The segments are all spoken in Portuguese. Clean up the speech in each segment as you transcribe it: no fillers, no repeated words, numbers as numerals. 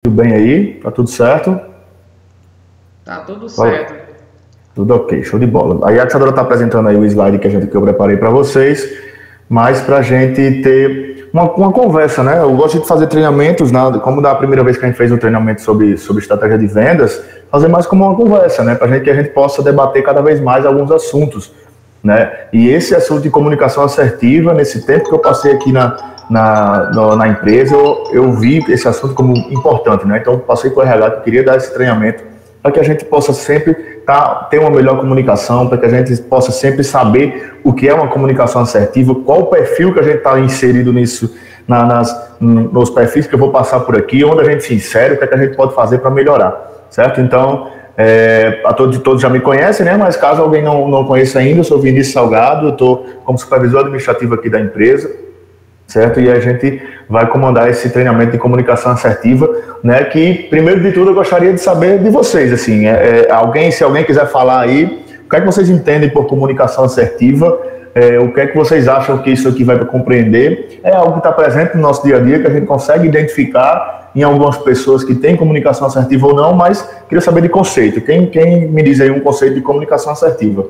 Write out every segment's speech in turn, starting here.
Tudo bem aí? Tá tudo certo? Tá tudo Vai. certo. Tudo ok, show de bola. Aí a Alexandra está apresentando aí o slide que eu preparei para vocês, mas para a gente ter uma conversa, né? Eu gosto de fazer treinamentos, como da primeira vez que a gente fez um treinamento sobre estratégia de vendas, fazer mais como uma conversa, né? Para que a gente possa debater cada vez mais alguns assuntos, né? E esse assunto de comunicação assertiva, nesse tempo que eu passei aqui na empresa, eu vi esse assunto como importante, né? Então, passei para o RH que eu queria dar esse treinamento para que a gente possa sempre ter uma melhor comunicação, para que a gente possa sempre saber o que é uma comunicação assertiva, qual o perfil que a gente está inserido nisso, nos perfis que eu vou passar por aqui, onde a gente se insere, o que é que a gente pode fazer para melhorar, certo? Então, todos já me conhecem, né? Mas caso alguém não conheça ainda, eu sou Vinícius Salgado, eu estou como supervisor administrativo aqui da empresa, certo? E a gente vai comandar esse treinamento de comunicação assertiva, né? Que, primeiro de tudo, eu gostaria de saber de vocês, assim, se alguém quiser falar aí, o que é que vocês entendem por comunicação assertiva, o que é que vocês acham que isso aqui vai para compreender, é algo que está presente no nosso dia a dia, que a gente consegue identificar em algumas pessoas que têm comunicação assertiva ou não, mas queria saber de conceito. Quem me diz aí um conceito de comunicação assertiva?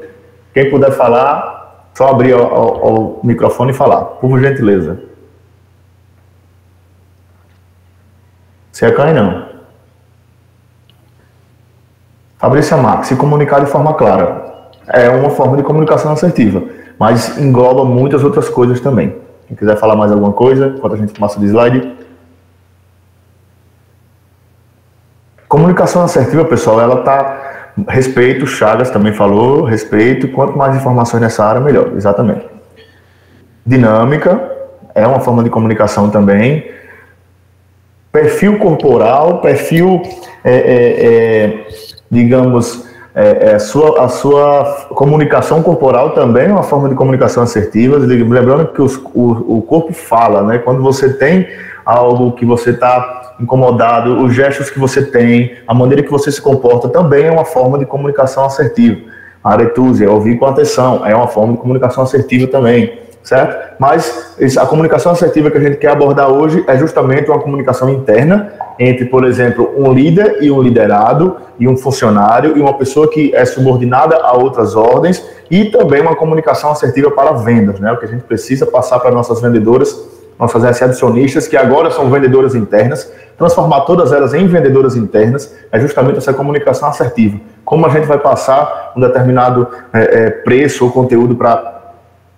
Quem puder falar, só abrir o microfone e falar, por gentileza. Se é Caio, não. Fabrícia Max, se comunicar de forma clara. É uma forma de comunicação assertiva, mas engloba muitas outras coisas também. Quem quiser falar mais alguma coisa, enquanto a gente passa de slide. Comunicação assertiva, pessoal, ela tá... Respeito, Chagas também falou, respeito, quanto mais informações nessa área, melhor, exatamente. Dinâmica, é uma forma de comunicação também. Perfil corporal, perfil, digamos, a sua comunicação corporal também é uma forma de comunicação assertiva. Lembrando que o corpo fala, né? Quando você tem algo que você está incomodado, os gestos que você tem, a maneira que você se comporta também é uma forma de comunicação assertiva. A aretúsia, ouvir com atenção, é uma forma de comunicação assertiva também. Certo? Mas a comunicação assertiva que a gente quer abordar hoje é justamente uma comunicação interna entre, por exemplo, um líder e um liderado, e um funcionário e uma pessoa que é subordinada a outras ordens, e também uma comunicação assertiva para vendas, né? O que a gente precisa passar para nossas vendedoras, nossas recepcionistas, que agora são vendedoras internas, transformar todas elas em vendedoras internas, é justamente essa comunicação assertiva. Como a gente vai passar um determinado preço ou conteúdo para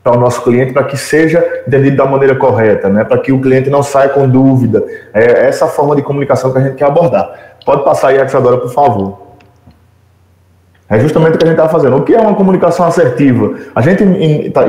o nosso cliente, para que seja entendido da maneira correta, né? Para que o cliente não saia com dúvida. É essa forma de comunicação que a gente quer abordar. Pode passar aí, Alexandra, por favor. É justamente o que a gente está fazendo. O que é uma comunicação assertiva? A gente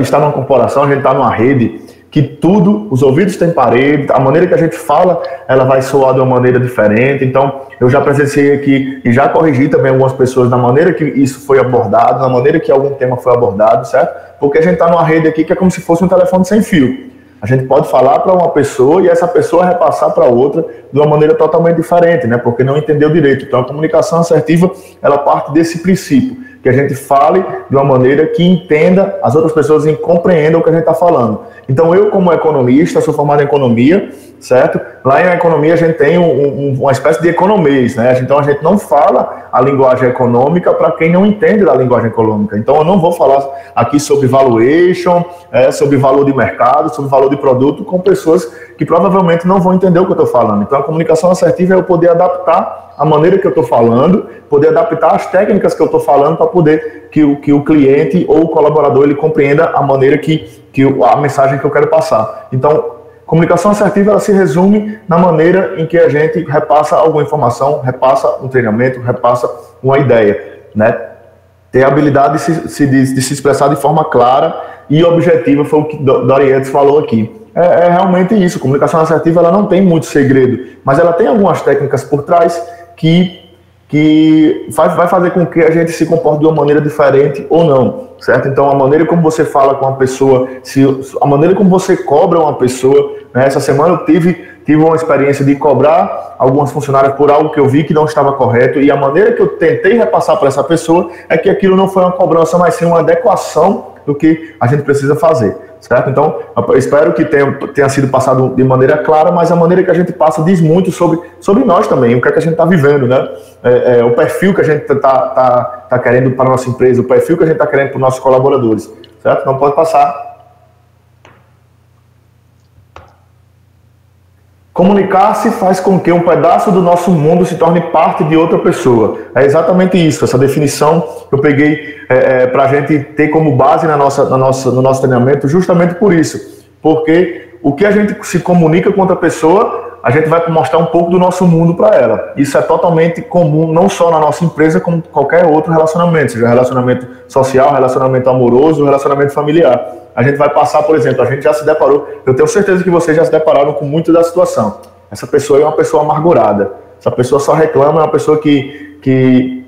está numa corporação, a gente está numa rede que tudo, os ouvidos têm parede, a maneira que a gente fala, ela vai soar de uma maneira diferente. Então, eu já presenciei aqui e já corrigi também algumas pessoas na maneira que isso foi abordado, na maneira que algum tema foi abordado, certo? Porque a gente está numa rede aqui que é como se fosse um telefone sem fio. A gente pode falar para uma pessoa e essa pessoa repassar para outra de uma maneira totalmente diferente, né? Porque não entendeu direito. Então, a comunicação assertiva, ela parte desse princípio, que a gente fale de uma maneira que entenda, as outras pessoas compreendam o que a gente está falando. Então, eu como economista, sou formado em economia, certo? Lá na economia a gente tem uma espécie de economês, né? Então, a gente não fala a linguagem econômica para quem não entende da linguagem econômica. Então, eu não vou falar aqui sobre valuation, sobre valor de mercado, sobre valor de produto, com pessoas que provavelmente não vão entender o que eu estou falando. Então, a comunicação assertiva é eu poder adaptar a maneira que eu estou falando, poder adaptar as técnicas que eu estou falando para poder que o cliente ou o colaborador ele compreenda a maneira a mensagem que eu quero passar. Então, comunicação assertiva ela se resume na maneira em que a gente repassa alguma informação, repassa um treinamento, repassa uma ideia, né? Ter a habilidade de se expressar de forma clara e objetiva, foi o que Dorietes falou aqui. É realmente isso. Comunicação assertiva ela não tem muito segredo, mas ela tem algumas técnicas por trás que vai fazer com que a gente se comporte de uma maneira diferente ou não, certo? Então, a maneira como você fala com uma pessoa, a maneira como você cobra uma pessoa, né? Essa semana eu tive uma experiência de cobrar algumas funcionárias por algo que eu vi que não estava correto, e a maneira que eu tentei repassar para essa pessoa é que aquilo não foi uma cobrança, mas sim uma adequação do que a gente precisa fazer, certo? Então, eu espero que tenha sido passado de maneira clara, mas a maneira que a gente passa diz muito sobre nós também, o que é que a gente está vivendo, né? O perfil que a gente está querendo para a nossa empresa, o perfil que a gente está querendo para os nossos colaboradores, certo? Não pode passar. Comunicar-se faz com que um pedaço do nosso mundo se torne parte de outra pessoa. É exatamente isso, essa definição que eu peguei para a gente ter como base no nosso treinamento, justamente por isso. Porque o que a gente se comunica com outra pessoa, a gente vai mostrar um pouco do nosso mundo para ela. Isso é totalmente comum, não só na nossa empresa, como qualquer outro relacionamento, seja relacionamento social, relacionamento amoroso, relacionamento familiar. A gente vai passar, por exemplo, a gente já se deparou, eu tenho certeza que vocês já se depararam com muito da situação. Essa pessoa é uma pessoa amargurada, essa pessoa só reclama, é uma pessoa que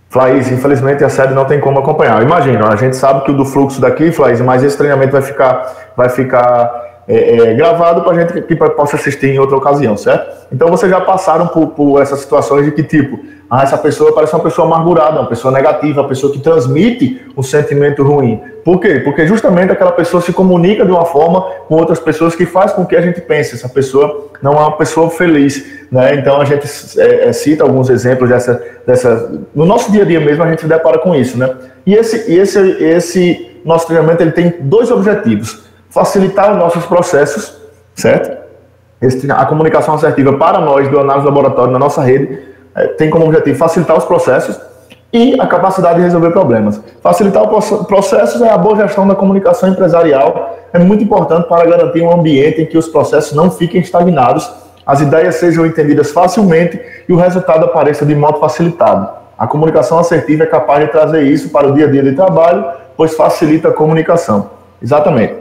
Flaís, infelizmente a sede não tem como acompanhar. Imagina, a gente sabe que o do fluxo daqui, Flaís, mas esse treinamento vai ficar gravado para a gente que possa assistir em outra ocasião, certo? Então vocês já passaram por essas situações de que tipo, essa pessoa parece uma pessoa amargurada, uma pessoa negativa, uma pessoa que transmite um sentimento ruim. Por quê? Porque justamente aquela pessoa se comunica de uma forma com outras pessoas que faz com que a gente pense, essa pessoa não é uma pessoa feliz, né? Então a gente cita alguns exemplos dessa. No nosso dia a dia mesmo a gente se depara com isso, né? E esse nosso treinamento ele tem dois objetivos: facilitar os nossos processos, certo? A comunicação assertiva para nós do Análise Laboratório na nossa rede tem como objetivo facilitar os processos e a capacidade de resolver problemas. Facilitar os processos é a boa gestão da comunicação empresarial. É muito importante para garantir um ambiente em que os processos não fiquem estagnados, as ideias sejam entendidas facilmente e o resultado apareça de modo facilitado. A comunicação assertiva é capaz de trazer isso para o dia a dia de trabalho, pois facilita a comunicação. Exatamente.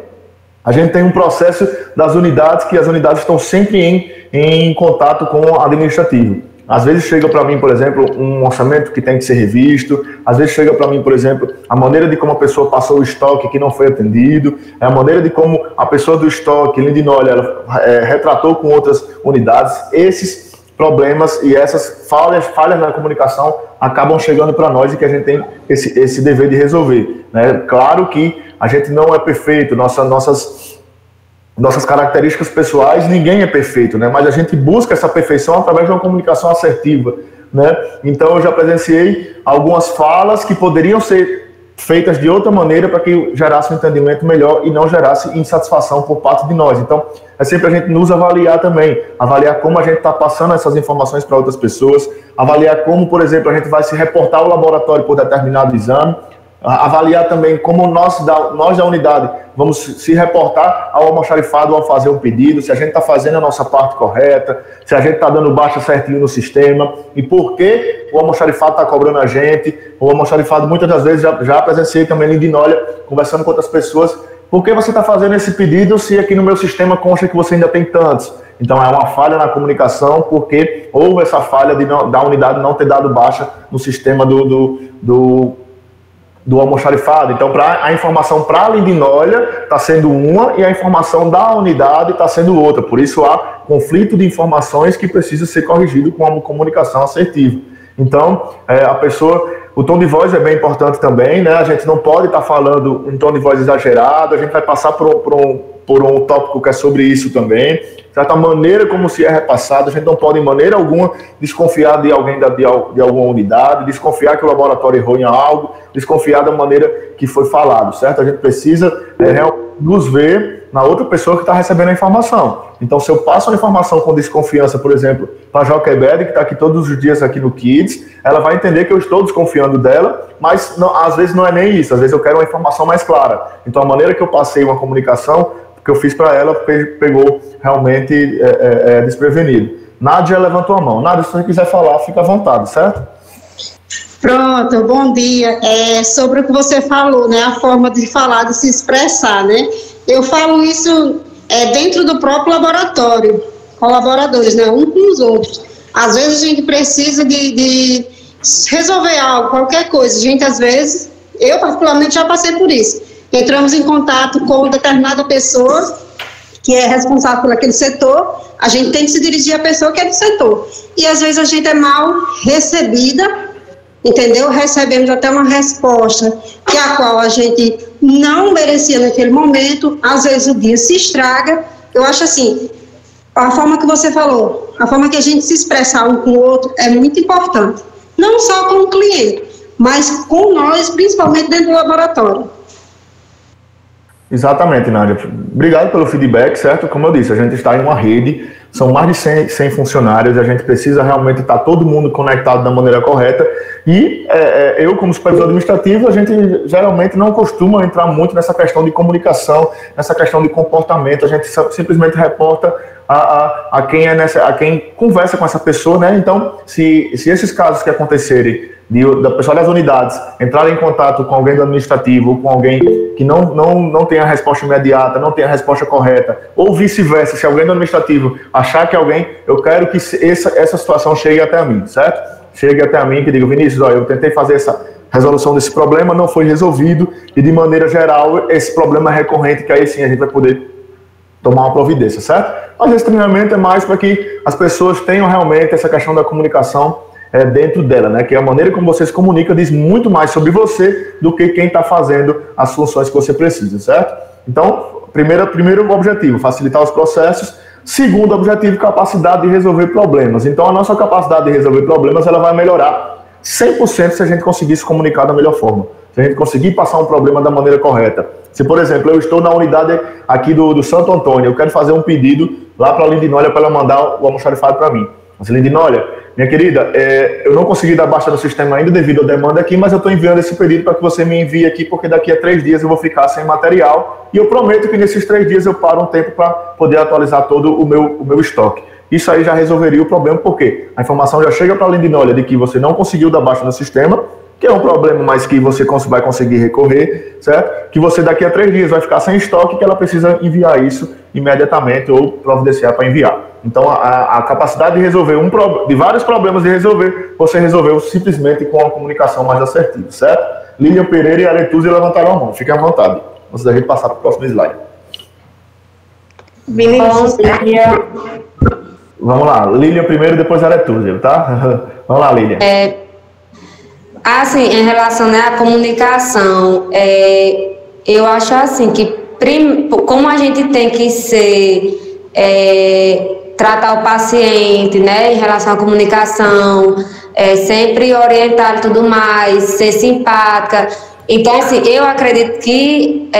A gente tem um processo das unidades, que as unidades estão sempre em contato com o administrativo. Às vezes chega para mim, por exemplo, um orçamento que tem que ser revisto. Às vezes chega para mim, por exemplo, a maneira de como a pessoa passou o estoque que não foi atendido. É a maneira de como a pessoa do estoque, Lindinolha, ela retratou com outras unidades. Esses problemas e essas falhas na comunicação acabam chegando para nós e que a gente tem esse dever de resolver, né? Claro que a gente não é perfeito, nossas características pessoais, ninguém é perfeito, né? Mas a gente busca essa perfeição através de uma comunicação assertiva, né? Então eu já presenciei algumas falas que poderiam ser feitas de outra maneira para que gerasse um entendimento melhor e não gerasse insatisfação por parte de nós. Então é sempre a gente nos avaliar também, avaliar como a gente está passando essas informações para outras pessoas, avaliar como, por exemplo, a gente vai se reportar ao laboratório por determinado exame, avaliar também como nós da unidade vamos se reportar ao almoxarifado ao fazer um pedido, se a gente está fazendo a nossa parte correta, se a gente está dando baixa certinho no sistema e por que o almoxarifado está cobrando a gente. O almoxarifado muitas das vezes já presenciei também em Lindinolha, conversando com outras pessoas, por que você está fazendo esse pedido se aqui no meu sistema consta que você ainda tem tantos? Então é uma falha na comunicação porque houve essa falha da unidade não ter dado baixa no sistema do almoxarifado. Então, a informação para a Lindinolha está sendo uma e a informação da unidade está sendo outra. Por isso, há conflito de informações que precisa ser corrigido com uma comunicação assertiva. Então, o tom de voz é bem importante também, né? A gente não pode estar falando um tom de voz exagerado, a gente vai passar por um tópico que é sobre isso também. Certa maneira como se é repassado, a gente não pode, em maneira alguma, desconfiar de alguém de alguma unidade, desconfiar que o laboratório errou em algo, desconfiar da maneira que foi falado, certo? A gente precisa nos ver na outra pessoa que está recebendo a informação. Então, se eu passo a informação com desconfiança, por exemplo, para a Joquebede, que está aqui todos os dias aqui no Kids, ela vai entender que eu estou desconfiando dela, mas não, às vezes não é nem isso, às vezes eu quero uma informação mais clara. Então, a maneira que eu passei uma comunicação que eu fiz para ela pegou realmente desprevenido. Nádia levantou a mão. Nádia, se você quiser falar, fica à vontade, certo? Pronto, bom dia. Sobre o que você falou, né, a forma de falar, de se expressar, né? Eu falo isso dentro do próprio laboratório, colaboradores, né, um com os outros. Às vezes a gente precisa de resolver algo, qualquer coisa. A gente, às vezes, eu particularmente já passei por isso. Entramos em contato com determinada pessoa que é responsável por aquele setor, a gente tem que se dirigir à pessoa que é do setor. E às vezes a gente é mal recebida entendeu? Recebemos até uma resposta que a qual a gente não merecia naquele momento, às vezes o dia se estraga. Eu acho assim, a forma que você falou, a forma que a gente se expressar um com o outro é muito importante, não só com o cliente, mas com nós, principalmente dentro do laboratório. Exatamente, Nádia. Obrigado pelo feedback, certo? Como eu disse, a gente está em uma rede, são mais de 100 funcionários, a gente precisa realmente estar todo mundo conectado da maneira correta e eu, como supervisor administrativo, a gente geralmente não costuma entrar muito nessa questão de comunicação, nessa questão de comportamento, a gente simplesmente reporta a quem conversa com essa pessoa, né? Então, se esses casos que acontecerem da pessoa das unidades entrarem em contato com alguém do administrativo ou com alguém que não tem a resposta imediata, não tem a resposta correta, ou vice-versa, se alguém do administrativo achar que alguém, eu quero que essa situação chegue até a mim, certo? Chegue até a mim, que diga, Vinícius, olha, eu tentei fazer essa resolução desse problema, não foi resolvido, e de maneira geral, esse problema é recorrente, que aí sim a gente vai poder tomar uma providência, certo? Mas esse treinamento é mais para que as pessoas tenham realmente essa questão da comunicação dentro dela, né? Que a maneira como você se comunica diz muito mais sobre você do que quem está fazendo as funções que você precisa, certo? Então, primeiro objetivo, facilitar os processos. Segundo objetivo, capacidade de resolver problemas. Então, a nossa capacidade de resolver problemas, ela vai melhorar 100% se a gente conseguir se comunicar da melhor forma. Se a gente conseguir passar um problema da maneira correta. Se, por exemplo, eu estou na unidade aqui do Santo Antônio, eu quero fazer um pedido lá para a Lindinólia para ela mandar o almoxarifado para mim. Mas, Lindinólia, minha querida, eu não consegui dar baixa no sistema ainda devido à demanda aqui, mas eu estou enviando esse pedido para que você me envie aqui, porque daqui a 3 dias eu vou ficar sem material e eu prometo que nesses 3 dias eu paro um tempo para poder atualizar todo o meu estoque. Isso aí já resolveria o problema, porque a informação já chega para a Lindinólia de que você não conseguiu dar baixa no sistema, que é um problema, mas que você vai conseguir recorrer, certo? Que você daqui a 3 dias vai ficar sem estoque, que ela precisa enviar isso imediatamente ou providenciar para enviar. Então, a capacidade de resolver de vários problemas de resolver, você resolveu simplesmente com a comunicação mais assertiva, certo? Lilian Pereira e Aretuzzi levantaram a mão. Fiquem à vontade. Antes da gente passar para o próximo slide. Vinícius, vamos lá. Lilian primeiro e depois Aretuzzi, tá? Vamos lá, Lilian. Assim, em relação, né, à comunicação, eu acho assim que como a gente tem que tratar o paciente, né, em relação à comunicação, sempre orientar e tudo mais, ser simpática. Então, assim, eu acredito que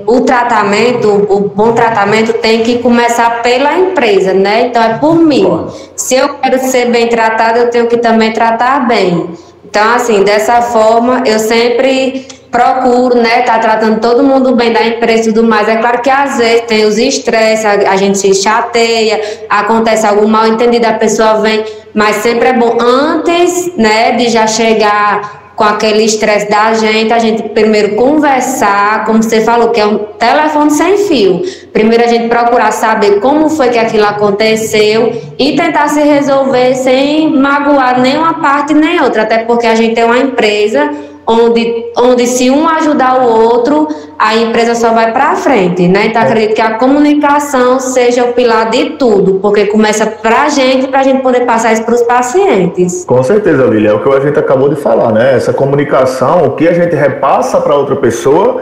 o bom tratamento tem que começar pela empresa, né? Então, é por mim. Se eu quero ser bem tratada, eu tenho que também tratar bem. Então, assim, dessa forma, eu sempre procuro, né, tá tratando todo mundo bem da empresa e tudo mais. É claro que às vezes tem os estresses, a gente se chateia, acontece algum mal entendido, a pessoa vem, mas sempre é bom, antes, né, de já chegar com aquele estresse da gente, a gente primeiro conversar, como você falou, que é um telefone sem fio. Primeiro a gente procurar saber como foi que aquilo aconteceu e tentar se resolver sem magoar nem uma parte nem outra, até porque a gente tem uma empresa onde se um ajudar o outro, a empresa só vai para frente, né? Então, acredito que a comunicação seja o pilar de tudo, porque começa para a gente poder passar isso para os pacientes. Com certeza, Lília, é o que a gente acabou de falar, né? Essa comunicação, o que a gente repassa para outra pessoa,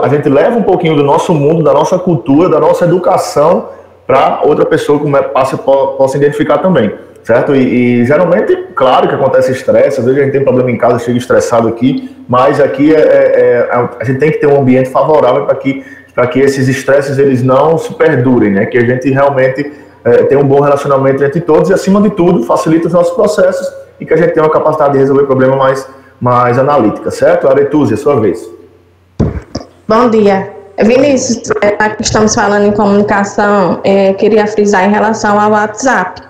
a gente leva um pouquinho do nosso mundo, da nossa cultura, da nossa educação, para outra pessoa que possa identificar também. Certo? E geralmente, claro que acontece estresse, às vezes a gente tem problema em casa, chega estressado aqui, mas aqui a gente tem que ter um ambiente favorável para que esses estresses eles não se perdurem, né? Que a gente realmente tenha um bom relacionamento entre todos e, acima de tudo, facilita os nossos processos e que a gente tenha uma capacidade de resolver problemas mais analítica, certo? Aretuzzi, a sua vez. Bom dia. Vinícius, estamos falando em comunicação, queria frisar em relação ao WhatsApp.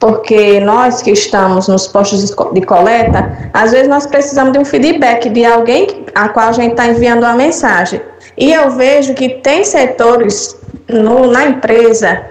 Porque nós que estamos nos postos de coleta, às vezes nós precisamos de um feedback de alguém a qual a gente está enviando uma mensagem. E eu vejo que tem setores na empresa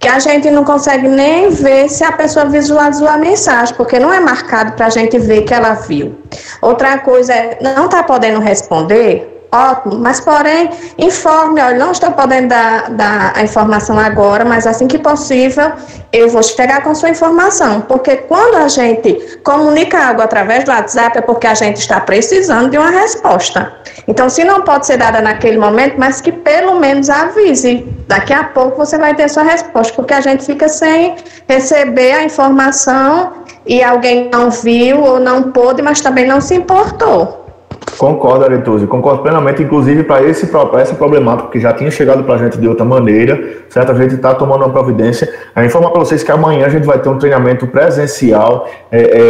que a gente não consegue nem ver se a pessoa visualizou a mensagem, porque não é marcado para a gente ver que ela viu. Outra coisa é não está podendo responder, ótimo, mas porém, informe, olha, não estou podendo dar a informação agora, mas assim que possível, eu vou chegar com sua informação, porque quando a gente comunica algo através do WhatsApp, é porque a gente está precisando de uma resposta. Então, se não pode ser dada naquele momento, mas que pelo menos avise, daqui a pouco você vai ter sua resposta, porque a gente fica sem receber a informação e alguém não viu ou não pôde, mas também não se importou. Concordo, Aretuzzi, concordo plenamente, inclusive para essa problemática que já tinha chegado para a gente de outra maneira, certo? A gente está tomando uma providência. Eu informar para vocês que amanhã a gente vai ter um treinamento presencial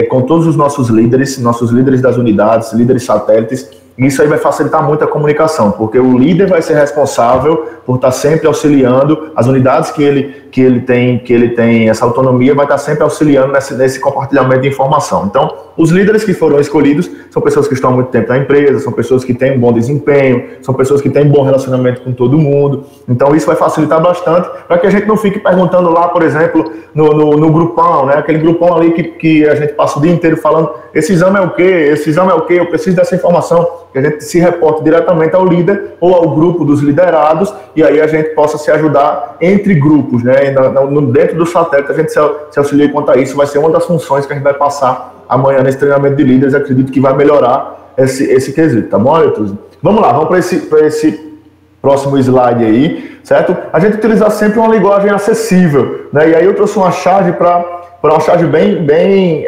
com todos os nossos líderes das unidades, líderes satélites. Isso aí vai facilitar muito a comunicação, porque o líder vai ser responsável por estar sempre auxiliando as unidades que ele tem essa autonomia, vai estar sempre auxiliando nesse compartilhamento de informação. Então, os líderes que foram escolhidos são pessoas que estão há muito tempo na empresa, são pessoas que têm um bom desempenho, são pessoas que têm um bom relacionamento com todo mundo. Então, isso vai facilitar bastante para que a gente não fique perguntando lá, por exemplo, no grupão, né? Aquele grupão ali que a gente passa o dia inteiro falando, esse exame é o quê? Esse exame é o quê? Eu preciso dessa informação. Que a gente se reporte diretamente ao líder ou ao grupo dos liderados e aí a gente possa se ajudar entre grupos, né? Dentro do satélite a gente se auxilia quanto a isso, vai ser uma das funções que a gente vai passar amanhã nesse treinamento de líderes, acredito que vai melhorar esse quesito, tá bom, Aretuzzi? Vamos lá, vamos para esse próximo slide aí, certo? A gente utilizar sempre uma linguagem acessível, né? E aí eu trouxe uma charge para uma charge bem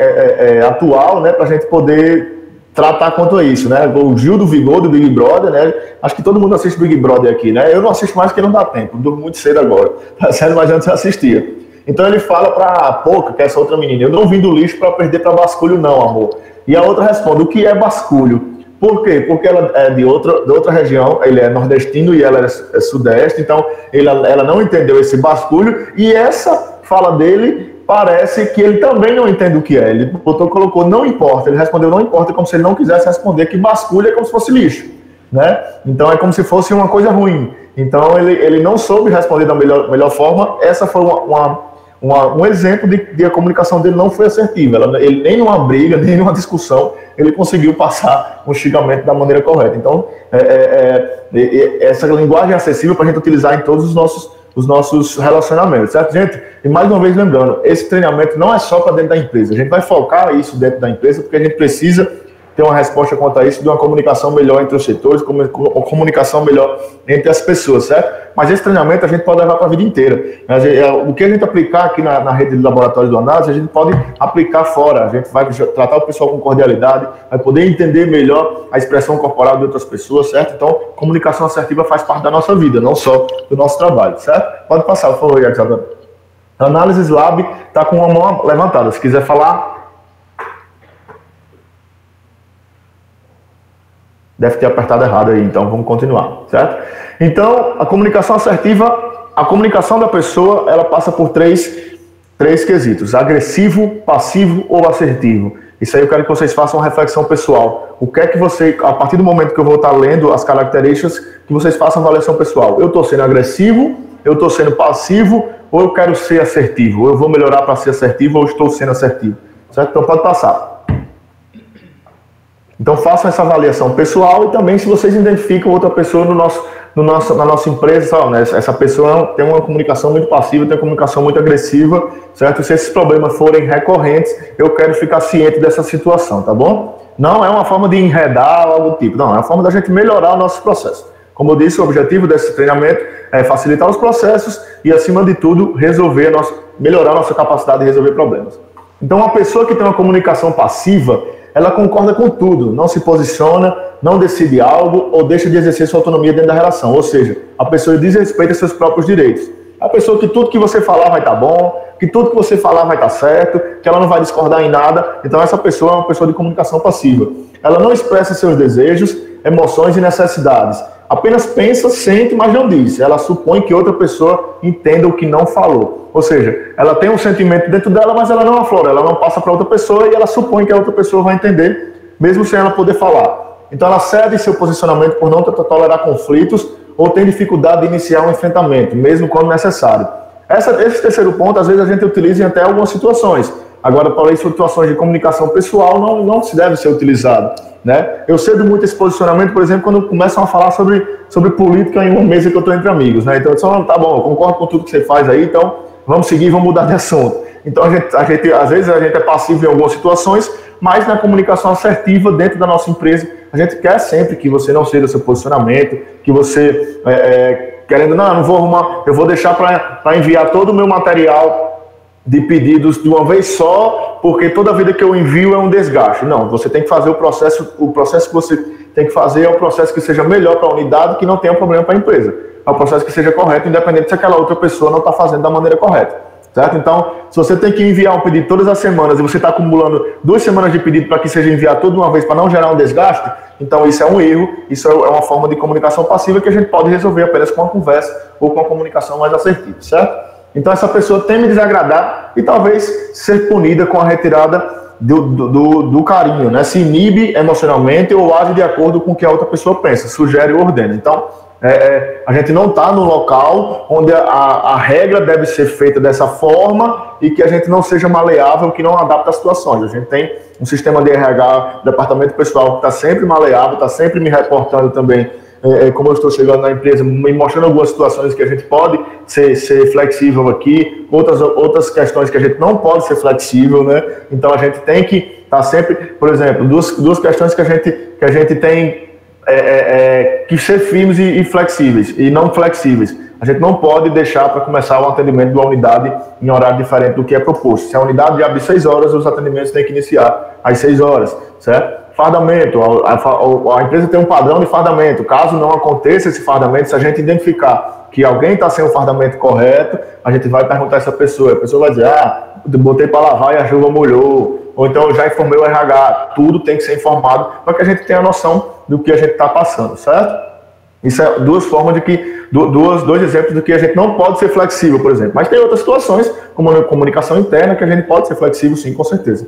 atual, né? Para a gente poder tratar quanto a isso, né? O Gil do Vigor, do Big Brother, né? Acho que todo mundo assiste Big Brother aqui, né? Eu não assisto mais porque não dá tempo, durmo muito cedo agora, tá certo? Mas antes eu assistia. Então ele fala pra Poca, que é essa outra menina, eu não vim do lixo para perder para basculho não, amor. E a outra responde, o que é basculho? Por quê? Porque ela é de outra região, ele é nordestino e ela é sudeste, então ela não entendeu esse basculho e essa fala dele parece que ele também não entende o que é. Ele colocou não importa, ele respondeu não importa, como se ele não quisesse responder que basculho é como se fosse lixo, né? Então é como se fosse uma coisa ruim. Então ele não soube responder da melhor forma. Essa foi um exemplo de que a comunicação dele não foi assertiva. Ele nem numa briga, nem numa discussão, ele conseguiu passar um xingamento da maneira correta. Então essa linguagem acessível para a gente utilizar em todos os nossos relacionamentos, certo, gente? E mais uma vez lembrando, esse treinamento não é só para dentro da empresa, a gente vai focar isso dentro da empresa, porque a gente precisa ter uma resposta quanto a isso, de uma comunicação melhor entre os setores, uma comunicação melhor entre as pessoas, certo? Mas esse treinamento a gente pode levar para a vida inteira. O que a gente aplicar aqui na rede de laboratório do análise, a gente pode aplicar fora. A gente vai tratar o pessoal com cordialidade, vai poder entender melhor a expressão corporal de outras pessoas, certo? Então, comunicação assertiva faz parte da nossa vida, não só do nosso trabalho, certo? Pode passar, por favor, Isabel. Análises Lab está com uma mão levantada. Se quiser falar... Deve ter apertado errado aí, então vamos continuar, certo? Então, a comunicação assertiva, a comunicação da pessoa, ela passa por três quesitos: agressivo, passivo ou assertivo. Isso aí eu quero que vocês façam uma reflexão pessoal. O que é que você, a partir do momento que eu vou estar lendo as características, que vocês façam uma avaliação pessoal. Eu estou sendo agressivo, eu estou sendo passivo, ou eu quero ser assertivo? Ou eu vou melhorar para ser assertivo, ou estou sendo assertivo, certo? Então pode passar. Então façam essa avaliação pessoal e também se vocês identificam outra pessoa na nossa empresa, sabe, né? Essa pessoa tem uma comunicação muito passiva, tem uma comunicação muito agressiva, certo? Se esses problemas forem recorrentes, eu quero ficar ciente dessa situação, tá bom? Não é uma forma de enredar ou algo do tipo, não, é uma forma da gente melhorar o nosso processo. Como eu disse, o objetivo desse treinamento é facilitar os processos e, acima de tudo, melhorar a nossa capacidade de resolver problemas. Então, uma pessoa que tem uma comunicação passiva, ela concorda com tudo, não se posiciona, não decide algo ou deixa de exercer sua autonomia dentro da relação. Ou seja, a pessoa desrespeita seus próprios direitos. A pessoa que tudo que você falar vai estar bom, que tudo que você falar vai estar certo, que ela não vai discordar em nada. Então essa pessoa é uma pessoa de comunicação passiva. Ela não expressa seus desejos, emoções e necessidades. Apenas pensa, sente, mas não diz. Ela supõe que outra pessoa entenda o que não falou. Ou seja, ela tem um sentimento dentro dela, mas ela não aflora, ela não passa para outra pessoa e ela supõe que a outra pessoa vai entender, mesmo sem ela poder falar. Então ela cede seu posicionamento por não tolerar conflitos ou tem dificuldade de iniciar um enfrentamento, mesmo quando necessário. Esse terceiro ponto, às vezes a gente utiliza em até algumas situações. Agora, para situações de comunicação pessoal, não se deve ser utilizado, né? Eu cedo muito esse posicionamento, por exemplo, quando começam a falar sobre política em uma mesa que eu estou entre amigos, né? Então, eu só, tá bom, eu concordo com tudo que você faz aí, então vamos seguir, vamos mudar de assunto. Então, às vezes a gente é passivo em algumas situações, mas na comunicação assertiva dentro da nossa empresa, a gente quer sempre que você não ceda seu posicionamento, que você, querendo, não vou arrumar, eu vou deixar para enviar todo o meu material de pedidos de uma vez só, porque toda vida que eu envio é um desgaste. Não, você tem que fazer o processo que você tem que fazer é um processo que seja melhor para a unidade, que não tenha problema para a empresa. É um processo que seja correto, independente se aquela outra pessoa não está fazendo da maneira correta. Certo? Então, se você tem que enviar um pedido todas as semanas e você está acumulando 2 semanas de pedido para que seja enviado tudo de uma vez para não gerar um desgaste, então isso é um erro, isso é uma forma de comunicação passiva que a gente pode resolver apenas com uma conversa ou com uma comunicação mais assertiva, certo? Então essa pessoa tem me desagradar e talvez ser punida com a retirada do carinho, né? Se inibe emocionalmente ou age de acordo com o que a outra pessoa pensa, sugere ou ordena. Então, a gente não está no local onde a regra deve ser feita dessa forma e que a gente não seja maleável, que não adapta às situações. A gente tem um sistema de RH, departamento pessoal, que está sempre maleável, está sempre me reportando também como eu estou chegando na empresa, me mostrando algumas situações que a gente pode ser flexível aqui, outras questões que a gente não pode ser flexível, né? Então a gente tem que estar sempre, por exemplo, duas questões que a gente tem que ser firmes e flexíveis, e não flexíveis. A gente não pode deixar para começar o atendimento de uma unidade em horário diferente do que é proposto. Se a unidade abre 6 horas, os atendimentos têm que iniciar às 6 horas, certo? Fardamento, a empresa tem um padrão de fardamento. Caso não aconteça esse fardamento, se a gente identificar que alguém está sem o fardamento correto, a gente vai perguntar a essa pessoa. A pessoa vai dizer, eu botei para lavar e a chuva molhou. Ou então eu já informei o RH. Tudo tem que ser informado para que a gente tenha noção do que a gente está passando, certo? Isso é dois exemplos do que a gente não pode ser flexível, por exemplo. Mas tem outras situações, como a comunicação interna, que a gente pode ser flexível, sim, com certeza.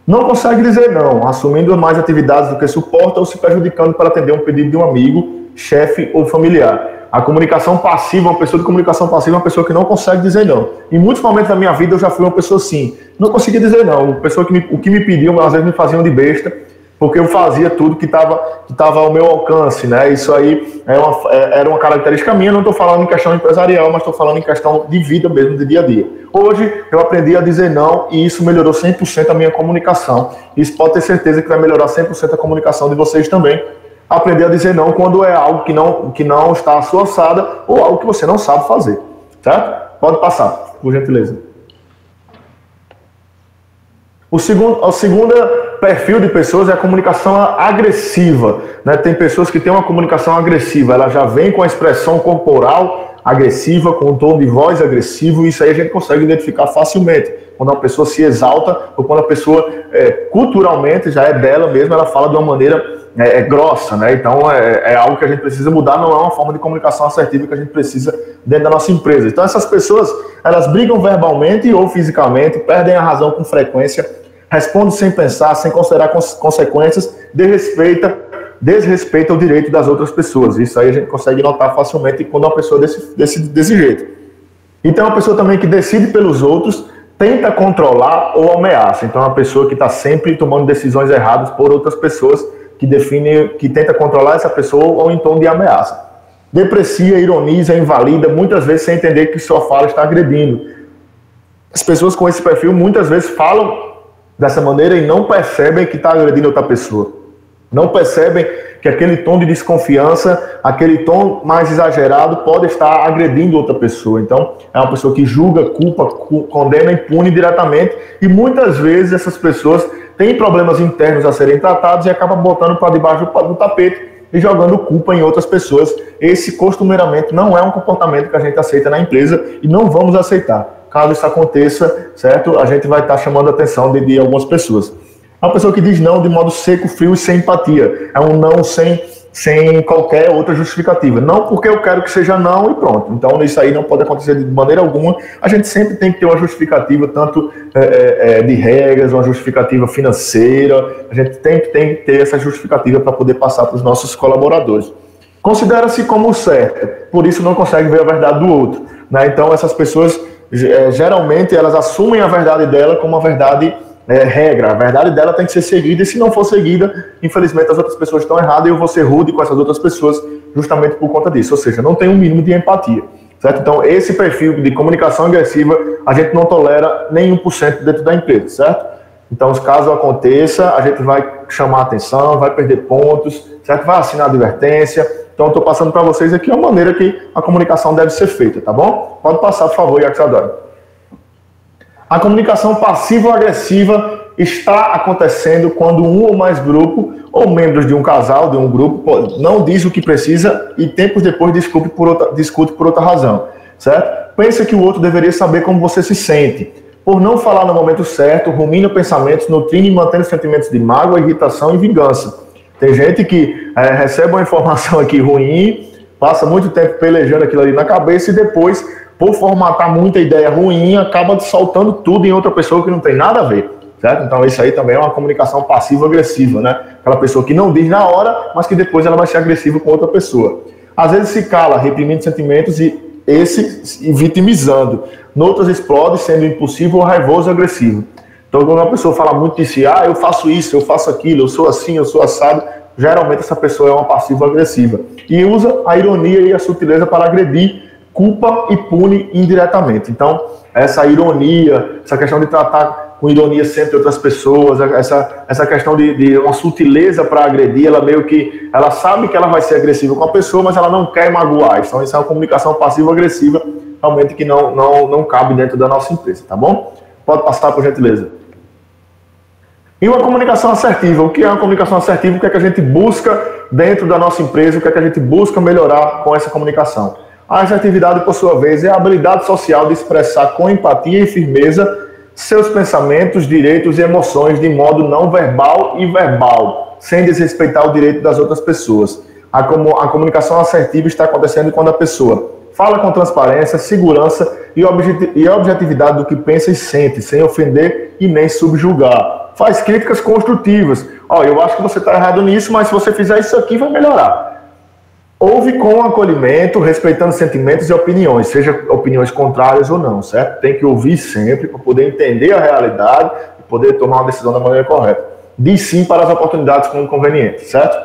Não consegue dizer não, assumindo mais atividades do que suporta ou se prejudicando para atender um pedido de um amigo, chefe ou familiar. A comunicação passiva, uma pessoa de comunicação passiva é uma pessoa que não consegue dizer não. Em muitos momentos da minha vida eu já fui uma pessoa assim, não conseguia dizer não. Uma pessoa o que me pediam, às vezes me faziam de besta, porque eu fazia tudo que estava ao meu alcance, né? Isso aí era uma característica minha, não estou falando em questão empresarial, mas estou falando em questão de vida mesmo, de dia a dia. Hoje eu aprendi a dizer não e isso melhorou 100% a minha comunicação. Isso pode ter certeza que vai melhorar 100% a comunicação de vocês também. Aprender a dizer não quando é algo que não está à sua alçada ou algo que você não sabe fazer, certo? Pode passar, por gentileza. O segundo perfil de pessoas é a comunicação agressiva, né? Tem pessoas que têm uma comunicação agressiva, ela já vem com a expressão corporal agressiva, com um tom de voz agressivo, e isso aí a gente consegue identificar facilmente. Quando uma pessoa se exalta ou quando a pessoa, culturalmente, já é dela mesmo, ela fala de uma maneira grossa, né? Então é algo que a gente precisa mudar, não é uma forma de comunicação assertiva que a gente precisa dentro da nossa empresa. Então essas pessoas, elas brigam verbalmente ou fisicamente, perdem a razão com frequência, respondem sem pensar, sem considerar consequências, desrespeita o direito das outras pessoas. Isso aí a gente consegue notar facilmente quando uma pessoa desse jeito. Então é uma pessoa também que decide pelos outros, tenta controlar ou ameaça. Então é uma pessoa que está sempre tomando decisões erradas por outras pessoas, que tenta controlar essa pessoa ou em tom de ameaça. Deprecia, ironiza, invalida, muitas vezes sem entender que sua fala está agredindo. As pessoas com esse perfil muitas vezes falam dessa maneira e não percebem que está agredindo outra pessoa. Não percebem que aquele tom de desconfiança, aquele tom mais exagerado pode estar agredindo outra pessoa. Então, é uma pessoa que julga, culpa, condena e pune diretamente. E muitas vezes essas pessoas têm problemas internos a serem tratados e acabam botando para debaixo do tapete e jogando culpa em outras pessoas. Esse, costumeiramente, não é um comportamento que a gente aceita na empresa e não vamos aceitar. Caso isso aconteça, certo? A gente vai estar chamando a atenção de algumas pessoas. É uma pessoa que diz não de modo seco, frio e sem empatia. É um não sem qualquer outra justificativa. Não porque eu quero que seja não e pronto. Então isso aí não pode acontecer de maneira alguma. A gente sempre tem que ter uma justificativa, tanto de regras, uma justificativa financeira. A gente tem que ter essa justificativa para poder passar para os nossos colaboradores. Considera-se como certo, por isso não consegue ver a verdade do outro, né? Então essas pessoas geralmente elas assumem a verdade dela como uma verdade regra. A verdade dela tem que ser seguida, e se não for seguida, infelizmente as outras pessoas estão erradas e eu vou ser rude com essas outras pessoas justamente por conta disso. Ou seja, não tem um mínimo de empatia, certo? Então, esse perfil de comunicação agressiva, a gente não tolera nem 1% dentro da empresa, certo? Então, caso aconteça, a gente vai chamar atenção, vai perder pontos, certo? Vai assinar advertência. Então, eu estou passando para vocês aqui a maneira que a comunicação deve ser feita, tá bom? Pode passar, por favor, Yaxadora. A comunicação passivo-agressiva está acontecendo quando um ou mais grupo ou membros de um casal, de um grupo, não diz o que precisa e tempos depois discute por outra razão, certo? Pensa que o outro deveria saber como você se sente. Por não falar no momento certo, rumina pensamentos, nutrindo e mantendo sentimentos de mágoa, irritação e vingança. Tem gente que recebe uma informação aqui ruim, passa muito tempo pelejando aquilo ali na cabeça e depois, por formatar muita ideia ruim, acaba soltando tudo em outra pessoa que não tem nada a ver, certo? Então isso aí também é uma comunicação passiva-agressiva, né? Aquela pessoa que não diz na hora, mas que depois ela vai ser agressiva com outra pessoa. Às vezes se cala, reprimindo sentimentos e vitimizando. Noutras explode, sendo impulsivo ou raivoso e agressivo. Então quando uma pessoa fala muito de si, eu faço isso, eu faço aquilo, eu sou assim, eu sou assado, geralmente essa pessoa é uma passiva-agressiva. E usa a ironia e a sutileza para agredir, culpa e pune indiretamente. Então, essa ironia, essa questão de tratar com ironia sempre outras pessoas, essa questão de uma sutileza para agredir, ela sabe que ela vai ser agressiva com a pessoa, mas ela não quer magoar. Então, isso é uma comunicação passiva-agressiva, realmente que não cabe dentro da nossa empresa, tá bom? Pode passar, por gentileza. E uma comunicação assertiva. O que é uma comunicação assertiva? O que é que a gente busca dentro da nossa empresa? O que é que a gente busca melhorar com essa comunicação? A assertividade, por sua vez, é a habilidade social de expressar com empatia e firmeza seus pensamentos, direitos e emoções de modo não verbal e verbal, sem desrespeitar o direito das outras pessoas. A comunicação assertiva está acontecendo quando a pessoa fala com transparência, segurança e objetividade do que pensa e sente, sem ofender e nem subjugar. Faz críticas construtivas. Eu acho que você está errado nisso, mas se você fizer isso aqui, vai melhorar. Ouve com acolhimento, respeitando sentimentos e opiniões, seja opiniões contrárias ou não, certo? Tem que ouvir sempre para poder entender a realidade e poder tomar uma decisão da maneira correta. Diz sim para as oportunidades quando conveniente, certo?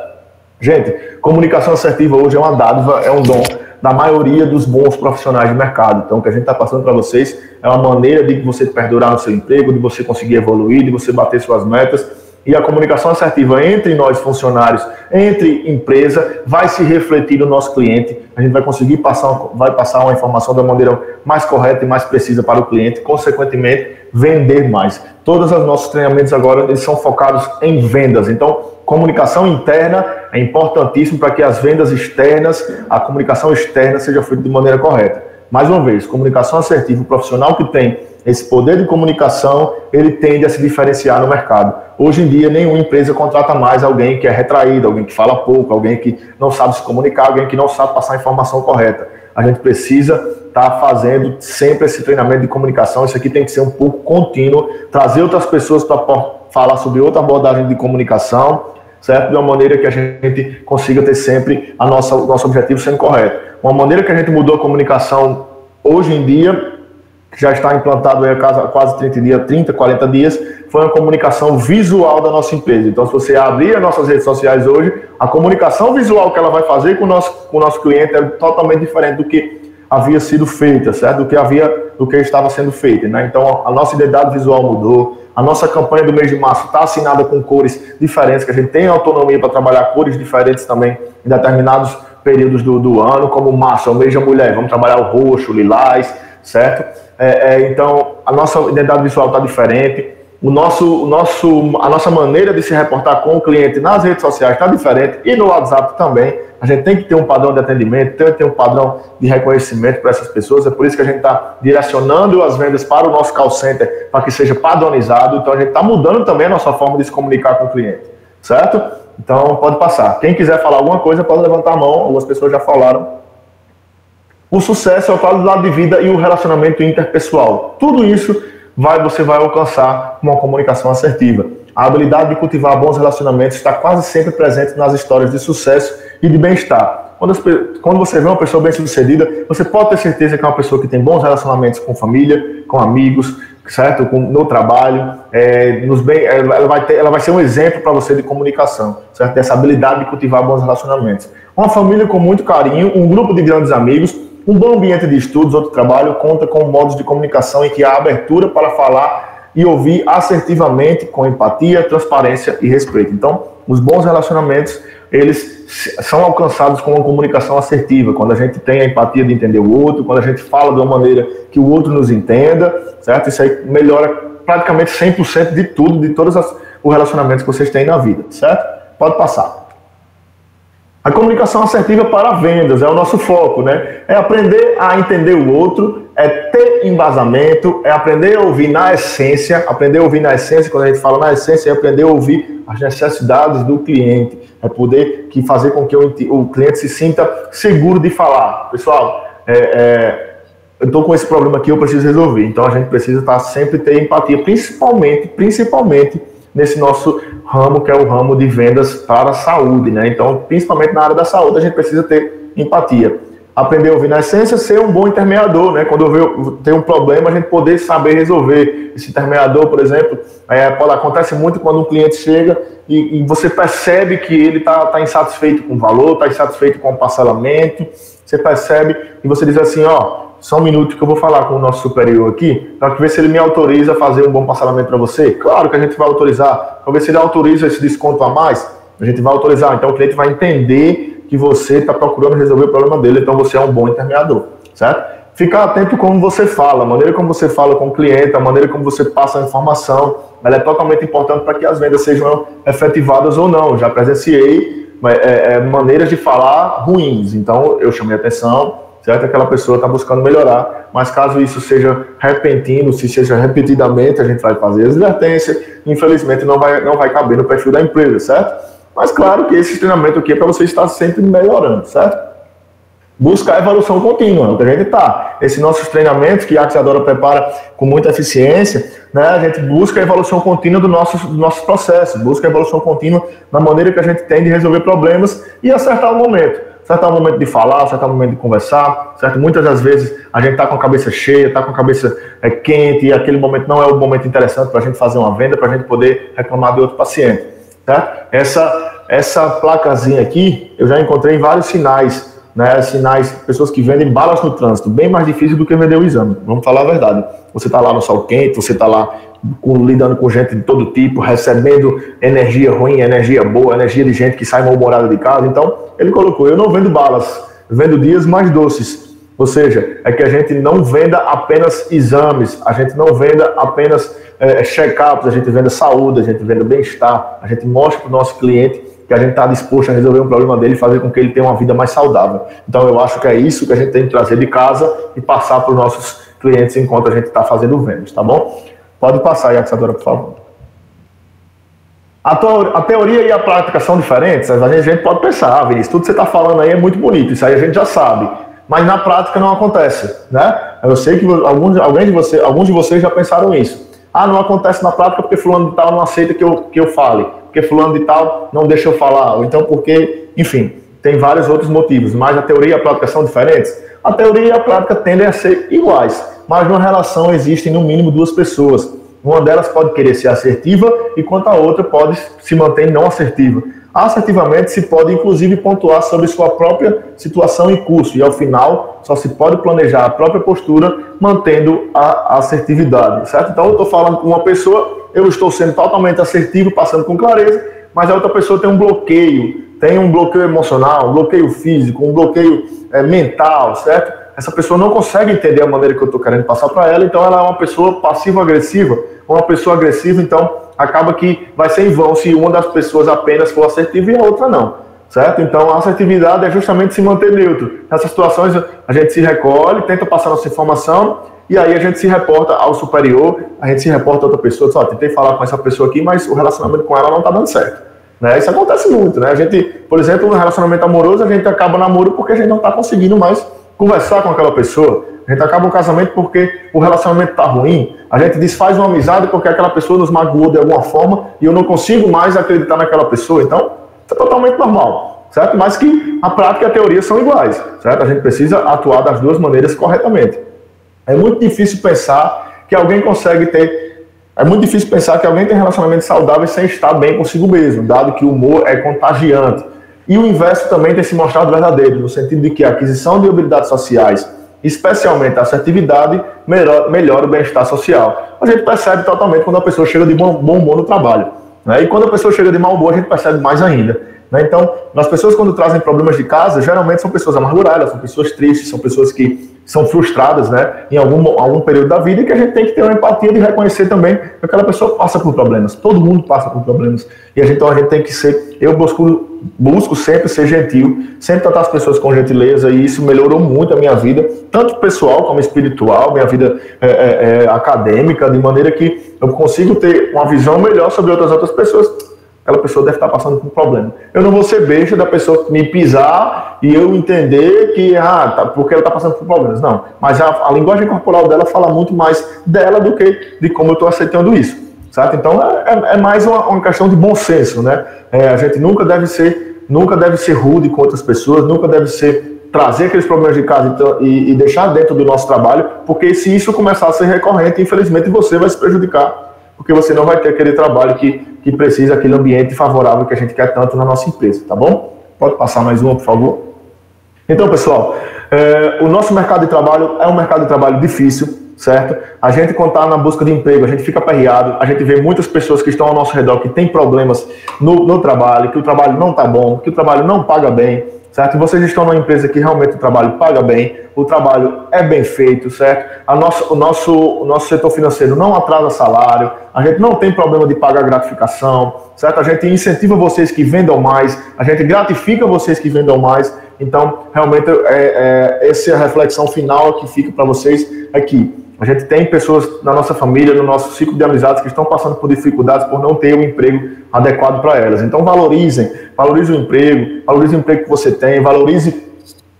Gente, comunicação assertiva hoje é uma dádiva, é um dom da maioria dos bons profissionais de mercado. Então, o que a gente está passando para vocês é uma maneira de você perdurar no seu emprego, de você conseguir evoluir, de você bater suas metas. E a comunicação assertiva entre nós, funcionários, entre empresa, vai se refletir no nosso cliente. A gente vai conseguir passar uma informação da maneira mais correta e mais precisa para o cliente, consequentemente, vender mais. Todos os nossos treinamentos agora eles são focados em vendas. Então, comunicação interna é importantíssimo para que as vendas externas, a comunicação externa seja feita de maneira correta. Mais uma vez, comunicação assertiva, o profissional que tem esse poder de comunicação, ele tende a se diferenciar no mercado. Hoje em dia, nenhuma empresa contrata mais alguém que é retraído, alguém que fala pouco, alguém que não sabe se comunicar, alguém que não sabe passar a informação correta. A gente precisa estar fazendo sempre esse treinamento de comunicação. Isso aqui tem que ser um pouco contínuo, trazer outras pessoas para falar sobre outra abordagem de comunicação, certo? De uma maneira que a gente consiga ter sempre o nosso objetivo sendo correto. Uma maneira que a gente mudou a comunicação hoje em dia, que já está implantado há quase 30, 40 dias, foi uma comunicação visual da nossa empresa. Então, se você abrir as nossas redes sociais hoje, a comunicação visual que ela vai fazer com o nosso cliente é totalmente diferente do que havia sido feita, certo? Do que estava sendo feito, né? Então, a nossa identidade visual mudou, a nossa campanha do mês de março está assinada com cores diferentes, que a gente tem autonomia para trabalhar cores diferentes também em determinados períodos do ano, como março é o mês da mulher, vamos trabalhar o roxo, o lilás, certo? Então, a nossa identidade visual está diferente, a nossa maneira de se reportar com o cliente nas redes sociais está diferente e no WhatsApp também. A gente tem que ter um padrão de atendimento, tem que ter um padrão de reconhecimento para essas pessoas. É por isso que a gente está direcionando as vendas para o nosso call center para que seja padronizado. Então, a gente está mudando também a nossa forma de se comunicar com o cliente, certo? Então, pode passar. Quem quiser falar alguma coisa, pode levantar a mão. Algumas pessoas já falaram. O sucesso é a qualidade de vida e o relacionamento interpessoal. Tudo isso você vai alcançar com uma comunicação assertiva. A habilidade de cultivar bons relacionamentos está quase sempre presente nas histórias de sucesso e de bem-estar. Quando você vê uma pessoa bem-sucedida, você pode ter certeza que é uma pessoa que tem bons relacionamentos com família, com amigos, certo? No trabalho, ela vai ser um exemplo para você de comunicação, certo? Dessa habilidade de cultivar bons relacionamentos. Uma família com muito carinho, um grupo de grandes amigos, um bom ambiente de estudos ou de trabalho conta com modos de comunicação em que há abertura para falar e ouvir assertivamente, com empatia, transparência e respeito. Então, os bons relacionamentos, eles são alcançados com uma comunicação assertiva, quando a gente tem a empatia de entender o outro, quando a gente fala de uma maneira que o outro nos entenda, certo? Isso aí melhora praticamente 100% de tudo, de todos os relacionamentos que vocês têm na vida, certo? Pode passar. A comunicação assertiva para vendas é o nosso foco, né? É aprender a entender o outro, é ter embasamento, é aprender a ouvir na essência. Aprender a ouvir na essência, quando a gente fala na essência, é aprender a ouvir as necessidades do cliente. É poder fazer com que o cliente se sinta seguro de falar. Pessoal, eu estou com esse problema aqui, eu preciso resolver. Então a gente precisa sempre ter empatia, principalmente nesse nosso ramo, que é o ramo de vendas para a saúde, né? Então, principalmente na área da saúde, a gente precisa ter empatia. Aprender a ouvir na essência, ser um bom intermediador, né? Quando eu tenho um problema, a gente poder saber resolver. Esse intermediador, por exemplo, acontece muito quando um cliente chega e você percebe que ele está insatisfeito com o valor, está insatisfeito com o parcelamento, você percebe e você diz assim, só um minuto que eu vou falar com o nosso superior aqui, para ver se ele me autoriza a fazer um bom parcelamento para você. Claro que a gente vai autorizar, para ver se ele autoriza esse desconto a mais, a gente vai autorizar. Então o cliente vai entender que você está procurando resolver o problema dele, então você é um bom intermediador, certo? Ficar atento como você fala, a maneira como você fala com o cliente, a maneira como você passa a informação, ela é totalmente importante para que as vendas sejam efetivadas ou não. Já presenciei maneiras de falar ruins, então eu chamei atenção, certo? Aquela pessoa está buscando melhorar, mas caso isso seja repentino, se seja repetidamente, a gente vai fazer advertência, infelizmente não vai caber no perfil da empresa, certo? Mas claro que esse treinamento aqui é para você estar sempre melhorando, certo? Buscar evolução contínua, onde a gente está. Esses nossos treinamentos que a Axiadora prepara com muita eficiência, né? A gente busca a evolução contínua dos nossos processos, busca a evolução contínua na maneira que a gente tem de resolver problemas e acertar o momento. Acertar o momento de falar, acertar o momento de conversar, certo? Muitas das vezes a gente está com a cabeça cheia, está com a cabeça quente e aquele momento não é o momento interessante para a gente fazer uma venda, para a gente poder reclamar de outro paciente, tá? Essa placazinha aqui, eu já encontrei vários sinais, né? Sinais, pessoas que vendem balas no trânsito, bem mais difícil do que vender o exame, vamos falar a verdade. Você está lá no sol quente, você está lá lidando com gente de todo tipo, recebendo energia ruim, energia boa, energia de gente que sai mal-humorada de casa. Então, ele colocou, eu não vendo balas, eu vendo dias mais doces. Ou seja, é que a gente não venda apenas exames, a gente não venda apenas check-ups, a gente venda saúde, a gente venda bem-estar, a gente mostra para o nosso cliente que a gente está disposto a resolver um problema dele e fazer com que ele tenha uma vida mais saudável. Então, eu acho que é isso que a gente tem que trazer de casa e passar para os nossos clientes enquanto a gente está fazendo vendas, tá bom? Pode passar aí, Axiadora, por favor. A teoria e a prática são diferentes? A gente pode pensar, Vinícius, tudo que você está falando aí é muito bonito, isso aí a gente já sabe, mas na prática não acontece, né? Eu sei que alguns de vocês já pensaram isso. Não acontece na prática porque fulano de tal não aceita que eu fale, porque fulano de tal não deixa eu falar, ou então porque, enfim, tem vários outros motivos, mas a teoria e a prática são diferentes? A teoria e a prática tendem a ser iguais, mas numa relação existem no mínimo duas pessoas. Uma delas pode querer ser assertiva, enquanto a outra pode se manter não assertiva. Assertivamente se pode inclusive pontuar sobre sua própria situação em curso, e ao final só se pode planejar a própria postura mantendo a assertividade, certo? Então eu estou falando com uma pessoa, eu estou sendo totalmente assertivo, passando com clareza, mas a outra pessoa tem um bloqueio emocional, um bloqueio físico, um bloqueio mental, certo? Essa pessoa não consegue entender a maneira que eu estou querendo passar para ela, então ela é uma pessoa passivo-agressiva, uma pessoa agressiva, então acaba que vai ser em vão se uma das pessoas apenas for assertiva e a outra não, certo? Então a assertividade é justamente se manter neutro. Nessas situações a gente se recolhe, tenta passar nossa informação e aí a gente se reporta ao superior, a gente se reporta a outra pessoa, diz, tentei falar com essa pessoa aqui, mas o relacionamento com ela não está dando certo. Né? Isso acontece muito, né? A gente, por exemplo, no relacionamento amoroso, a gente acaba namoro porque a gente não está conseguindo mais conversar com aquela pessoa, a gente acaba um casamento porque o relacionamento está ruim, a gente desfaz uma amizade porque aquela pessoa nos magoou de alguma forma e eu não consigo mais acreditar naquela pessoa, então isso é totalmente normal, certo? Mas que a prática e a teoria são iguais, certo? A gente precisa atuar das duas maneiras corretamente. É muito difícil pensar que alguém consegue ter... É muito difícil pensar que alguém tem relacionamentos saudáveis sem estar bem consigo mesmo, dado que o humor é contagiante. E o inverso também tem se mostrado verdadeiro, no sentido de que a aquisição de habilidades sociais, especialmente a assertividade, melhora o bem-estar social. A gente percebe totalmente quando a pessoa chega de bom humor no trabalho, né? E quando a pessoa chega de mau humor, a gente percebe mais ainda, né? Então, as pessoas quando trazem problemas de casa, geralmente são pessoas amarguradas, são pessoas tristes, são pessoas que são frustradas, né, em algum período da vida, e que a gente tem que ter uma empatia de reconhecer também que aquela pessoa passa por problemas, todo mundo passa por problemas, e então a gente tem que ser, eu busco sempre ser gentil, sempre tratar as pessoas com gentileza, e isso melhorou muito a minha vida, tanto pessoal como espiritual, minha vida acadêmica, de maneira que eu consigo ter uma visão melhor sobre outras pessoas. Aquela pessoa deve estar passando por um problema. Eu não vou ser besta da pessoa me pisar e eu entender que, porque ela está passando por problemas. Não, mas a linguagem corporal dela fala muito mais dela do que de como eu estou aceitando isso, certo? Então, é mais uma questão de bom senso, né? A gente nunca deve ser rude com outras pessoas, nunca deve trazer aqueles problemas de casa e deixar dentro do nosso trabalho, porque se isso começar a ser recorrente, infelizmente você vai se prejudicar, porque você não vai ter aquele trabalho que precisa, aquele ambiente favorável que a gente quer tanto na nossa empresa, tá bom? Pode passar mais uma, por favor? Então, pessoal, o nosso mercado de trabalho é um mercado de trabalho difícil, certo? A gente, quando está na busca de emprego, a gente fica aperreado, a gente vê muitas pessoas que estão ao nosso redor que têm problemas no trabalho, que o trabalho não está bom, que o trabalho não paga bem, certo? E vocês estão numa empresa que realmente o trabalho paga bem, o trabalho é bem feito, certo? O nosso setor financeiro não atrasa salário, a gente não tem problema de pagar gratificação, certo? A gente incentiva vocês que vendam mais, a gente gratifica vocês que vendam mais. Então, realmente, essa é a reflexão final que fica para vocês aqui. A gente tem pessoas na nossa família, no nosso ciclo de amizades que estão passando por dificuldades por não ter um emprego adequado para elas. Então, valorize o emprego que você tem, valorize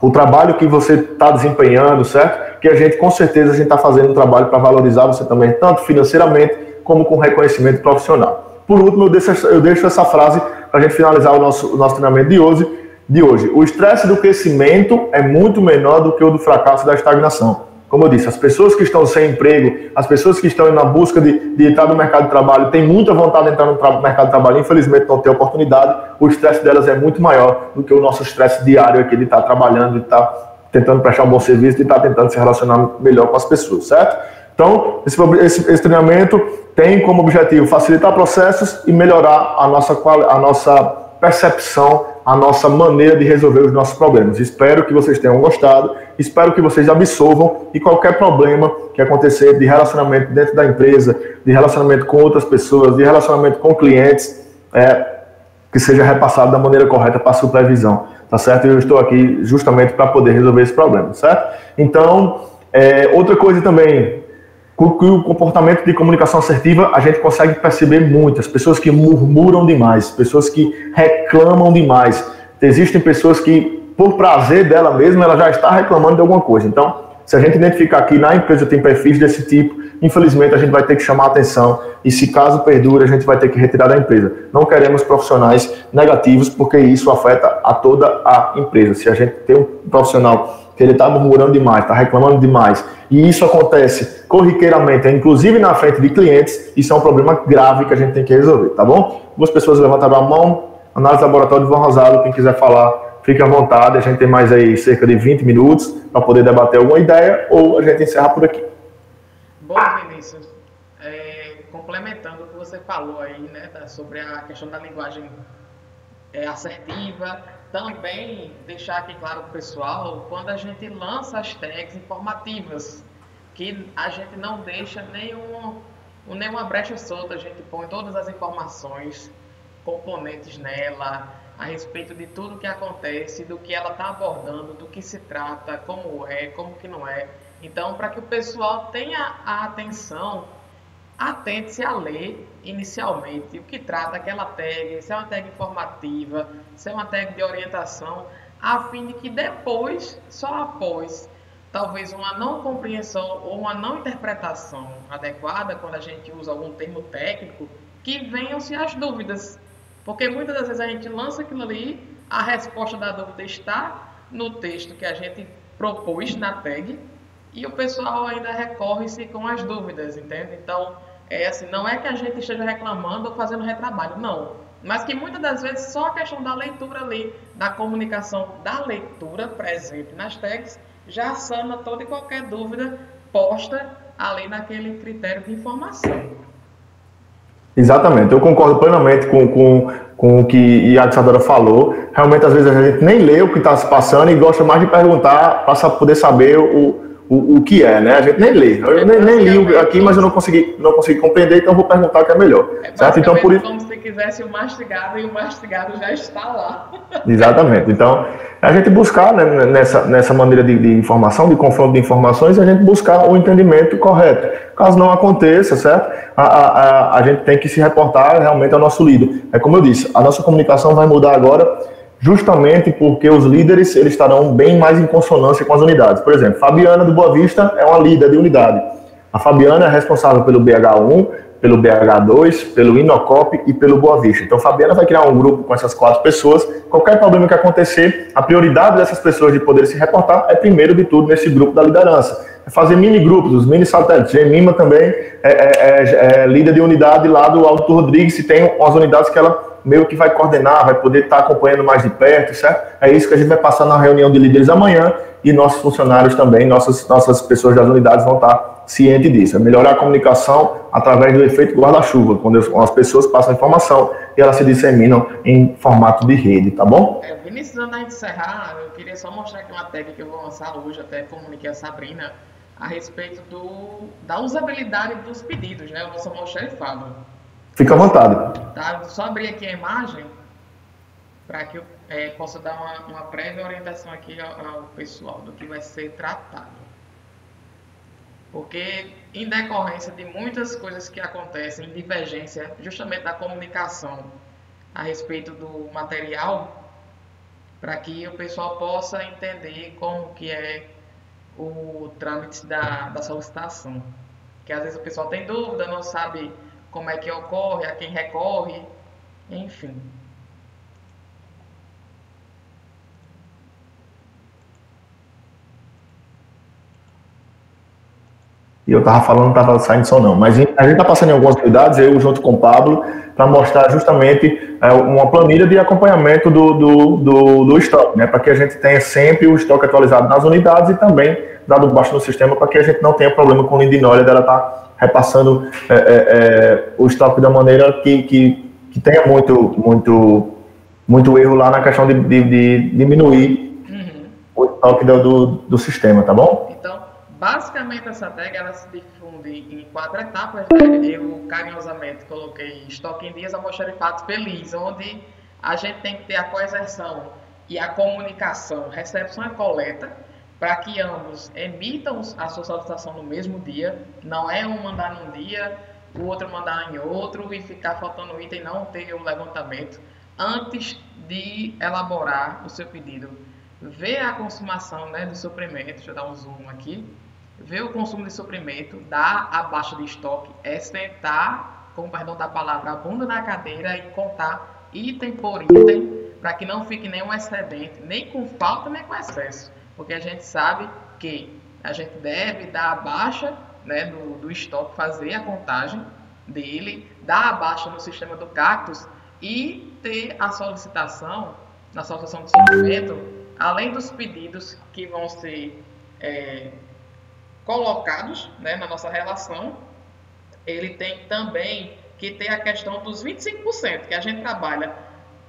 o trabalho que você está desempenhando, certo? Que a gente, com certeza, a gente está fazendo um trabalho para valorizar você também, tanto financeiramente como com reconhecimento profissional. Por último, eu deixo essa frase para a gente finalizar o nosso treinamento de hoje. O estresse do crescimento é muito menor do que o do fracasso da estagnação. Como eu disse, as pessoas que estão sem emprego, as pessoas que estão na busca de entrar no mercado de trabalho, têm muita vontade de entrar no mercado de trabalho, infelizmente não tem oportunidade, o estresse delas é muito maior do que o nosso estresse diário aqui de estar trabalhando, de estar tentando prestar um bom serviço, de estar tentando se relacionar melhor com as pessoas, certo? Então, esse treinamento tem como objetivo facilitar processos e melhorar a nossa percepção, a nossa maneira de resolver os nossos problemas. Espero que vocês tenham gostado, espero que vocês absorvam e qualquer problema que acontecer de relacionamento dentro da empresa, de relacionamento com outras pessoas, de relacionamento com clientes, que seja repassado da maneira correta para a supervisão, tá certo? Eu estou aqui justamente para poder resolver esse problema, certo? Então, outra coisa também, com o comportamento de comunicação assertiva, a gente consegue perceber muitas pessoas que murmuram demais, pessoas que reclamam demais. Existem pessoas que, por prazer dela mesma, ela já está reclamando de alguma coisa. Então, se a gente identificar que na empresa tem perfis desse tipo, infelizmente a gente vai ter que chamar a atenção e, se caso perdure, a gente vai ter que retirar da empresa. Não queremos profissionais negativos, porque isso afeta a toda a empresa. Se a gente tem um profissional que ele está murmurando demais, está reclamando demais, e isso acontece corriqueiramente, inclusive na frente de clientes, isso é um problema grave que a gente tem que resolver, tá bom? Duas pessoas levantaram a mão, análise do laboratório de Ivan Rosado, quem quiser falar, fique à vontade, a gente tem mais aí cerca de 20 minutos para poder debater alguma ideia, ou a gente encerra por aqui. Bom, Vinícius, complementando o que você falou aí, né, sobre a questão da linguagem assertiva, também deixar aqui claro para o pessoal, quando a gente lança as tags informativas, que a gente não deixa nenhuma brecha solta, a gente põe todas as informações, componentes nela, a respeito de tudo que acontece, do que ela está abordando, do que se trata, como que não é. Então, para que o pessoal tenha a atenção, atente-se a ler inicialmente o que trata aquela tag, se é uma tag informativa, se é uma tag de orientação, a fim de que depois, só após, talvez uma não compreensão ou uma não interpretação adequada, quando a gente usa algum termo técnico, que venham-se as dúvidas. Porque muitas das vezes a gente lança aquilo ali, A resposta da dúvida está no texto que a gente propôs na tag e o pessoal ainda recorre-se com as dúvidas, entende? Então, assim, não é que a gente esteja reclamando ou fazendo retrabalho, não. Mas que muitas das vezes só a questão da leitura ali, da comunicação da leitura presente nas tags, já sana toda e qualquer dúvida posta ali naquele critério de informação. Exatamente, eu concordo plenamente com o que a Isadora falou. Realmente, às vezes, a gente nem lê o que está se passando e gosta mais de perguntar para poder saber o que é, né? A gente nem lê. Eu nem li aqui, mas eu não consegui compreender, então eu vou perguntar o que é melhor. Certo? Então, por isso, como se quisesse o mastigado e o mastigado já está lá. Exatamente. Então, a gente buscar, né, nessa maneira de informação, de confronto de informações, a gente buscar o entendimento correto. Caso não aconteça, certo? A gente tem que se reportar realmente ao nosso líder. É como eu disse, a nossa comunicação vai mudar agora justamente porque os líderes eles estarão bem mais em consonância com as unidades. Por exemplo, Fabiana do Boa Vista é uma líder de unidade. A Fabiana é responsável pelo BH1, pelo BH2, pelo Inocop e pelo Boa Vista. Então, Fabiana vai criar um grupo com essas 4 pessoas. Qualquer problema que acontecer, a prioridade dessas pessoas de poder se reportar é, primeiro de tudo, nesse grupo da liderança. É fazer mini-grupos, os mini-satélites. Gemima também é líder de unidade lá do Alto Rodrigues, e tem umas unidades que ela meio que vai coordenar, vai poder estar acompanhando mais de perto, certo? É isso que a gente vai passar na reunião de líderes amanhã, e nossos funcionários também, nossas pessoas das unidades vão estar cientes disso. É melhorar a comunicação através do efeito guarda-chuva, quando as pessoas passam informação e elas se disseminam em formato de rede, tá bom? Vinícius, antes de encerrar, eu queria só mostrar aqui uma tag que eu vou lançar hoje, até comuniquei a Sabrina, a respeito da usabilidade dos pedidos, né? Eu vou só mostrar e falo. Fica à vontade. Tá? Só abrir aqui a imagem para que eu possa dar uma prévia orientação aqui ao pessoal do que vai ser tratado. Porque, em decorrência de muitas coisas que acontecem, em divergência justamente da comunicação a respeito do material, para que o pessoal possa entender como que é o trâmite da solicitação. Que às vezes o pessoal tem dúvida, não sabe como é que ocorre, a quem recorre, enfim. E eu estava falando, não estava saindo som não, mas a gente está passando em algumas unidades, eu junto com o Pablo, para mostrar justamente uma planilha de acompanhamento do estoque, né, para que a gente tenha sempre o estoque atualizado nas unidades e também dado baixo no sistema, para que a gente não tenha problema com o lindinólia dela estar repassando o estoque da maneira que tenha muito erro lá na questão de diminuir o estoque do sistema, tá bom? Então, basicamente essa tag ela se difunde em 4 etapas, né? Eu carinhosamente coloquei estoque em dias, almoxarifados feliz, onde a gente tem que ter a coerção e a comunicação, recepção e coleta, para que ambos emitam a sua solicitação no mesmo dia. Não é um mandar num dia, o outro mandar em outro e ficar faltando item e não ter o levantamento. Antes de elaborar o seu pedido, ver a consumação, né, do suprimento, deixa eu dar um zoom aqui, ver o consumo de suprimento, dar a baixa de estoque, sentar, com perdão da palavra, a bunda na cadeira e contar item por item, para que não fique nenhum excedente, nem com falta, nem com excesso. Porque a gente sabe que a gente deve dar a baixa, né, do estoque, fazer a contagem dele, dar a baixa no sistema do Cactus e ter a solicitação, na solicitação de suprimento, além dos pedidos que vão ser colocados, né, na nossa relação, ele tem também que ter a questão dos 25%, que a gente trabalha